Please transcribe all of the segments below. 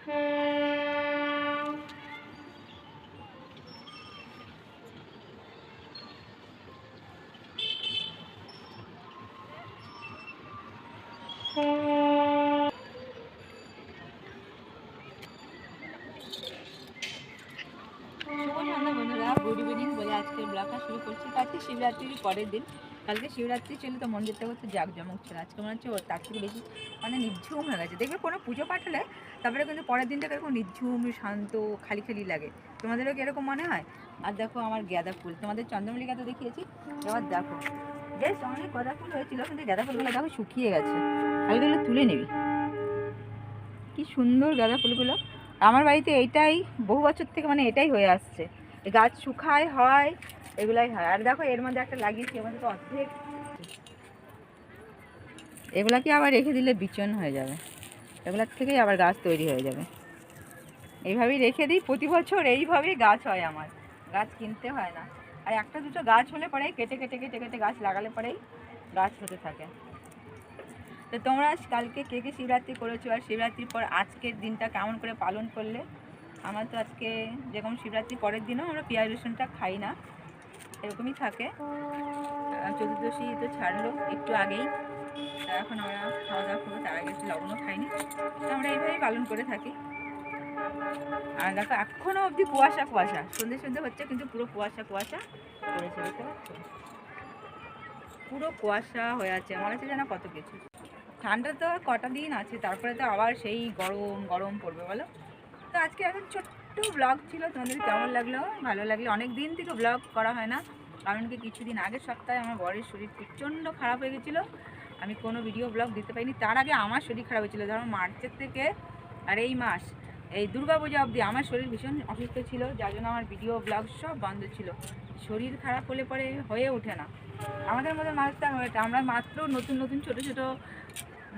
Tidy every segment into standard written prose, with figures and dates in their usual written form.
বন্ধুরা, good evening বলে আজকের ব্লগটা শুরু করছি। আজকে শিবরাত্রির পরের দিন। কালকে শিবরাত্রি ছিল তো মন্দিরটা করতে জাঁকজমক ছিল। আজকে মনে হচ্ছে তার থেকে বেশি মানে নিঝুম হয়ে গেছে। দেখবে কোনো পুজো পাঠ হলে তারপরে কিন্তু পরের দিনটা এরকম নিঝুম শান্ত খালি খালি লাগে। তোমাদেরও কি এরকম মনে হয়? আর দেখো আমার গাঁদা ফুল, তোমাদের চন্দ্রমল্লিকা তো দেখিয়েছি, এবার দেখো বেশ অনেক গাঁদা ফুল হয়েছিল, কিন্তু গাঁদা ফুলগুলো দেখো শুকিয়ে গেছে। এগুলো তুলে নিবি, কি সুন্দর গাঁদা ফুলগুলো। আমার বাড়িতে এইটাই বহু বছর থেকে মানে এটাই হয়ে আসছে। গাছ শুকায় হয়, এগুলাই হয়। আর দেখো এর মধ্যে একটা লাগিয়েছি, এর মধ্যে তো অর্ধেক, এগুলাকে আবার রেখে দিলে বিচন হয়ে যাবে, এগুলার থেকেই আবার গাছ তৈরি হয়ে যাবে। এইভাবেই রেখে দিই, প্রতি বছর এইভাবেই গাছ হয় আমার, গাছ কিনতে হয় না। আর একটা দুটো গাছ হলে পরেই কেটে কেটে কেটে কেটে গাছ লাগালে পরেই গাছ হতে থাকে। তো তোমরা কালকে কে কে শিবরাত্রি করেছো, আর শিবরাত্রির পর আজকের দিনটা কেমন করে পালন করলে? আমার তো আজকে যেরকম শিবরাত্রি পরের দিনও আমরা পেঁয়াজ রসুনটা খাই না, এরকমই থাকে। চতুর্দশী তো ছাড়লো একটু আগেই, তা এখন আমরা খাওয়া দাওয়া করবো, তার আগে একটু লবণও খাইনি। তো আমরা এইভাবেই পালন করে থাকি। আর দেখো এখনও অবধি কুয়াশা কুয়াশা, সন্ধে সন্ধে হচ্ছে কিন্তু পুরো কুয়াশা কুয়াশা পড়েছে, দেখতে পাচ্ছ? পুরো কুয়াশা হয়ে আছে, মনে হচ্ছে যেন কত কিছু। ঠান্ডা তো কটা দিন আছে, তারপরে তো আবার সেই গরম গরম পড়বে বলো। তো আজকে এখন ছোট্ট ব্লগ ছিল, তোমাদের কেমন লাগলো? ভালো লাগলো। অনেক দিন থেকে ব্লগ করা হয় না, কারণ কি কিছুদিন আগের সপ্তাহে আমার বরের শরীর প্রচণ্ড খারাপ হয়ে গেছিলো, আমি কোনো ভিডিও ব্লগ দিতে পারিনি। তার আগে আমার শরীর খারাপ হয়েছিলো, ধরো মার্চের থেকে আর এই মাস, এই দুর্গাপূজা অবধি আমার শরীর ভীষণ অসুস্থ ছিল, যার জন্য আমার ভিডিও ব্লগ সব বন্ধ ছিল। শরীর খারাপ হলে পরে হয়ে ওঠে না, আমাদের মধ্যে মানুষটা হয়ে ওঠে, আমরা মাত্র নতুন নতুন ছোটো ছোটো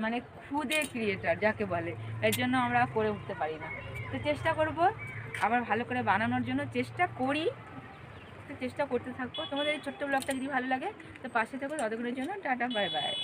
মানে খুদে ক্রিয়েটার যাকে বলে, এর জন্য আমরা করে উঠতে পারি না। তো চেষ্টা করব আবার ভালো করে বানানোর জন্য, চেষ্টা করি, তো চেষ্টা করতে থাকবো। তোমাদের এই ছোট্ট ব্লগটা যদি ভালো লাগে তো পাশে থাকো, ততক্ষণের জন্য টাটা, বাই বাই।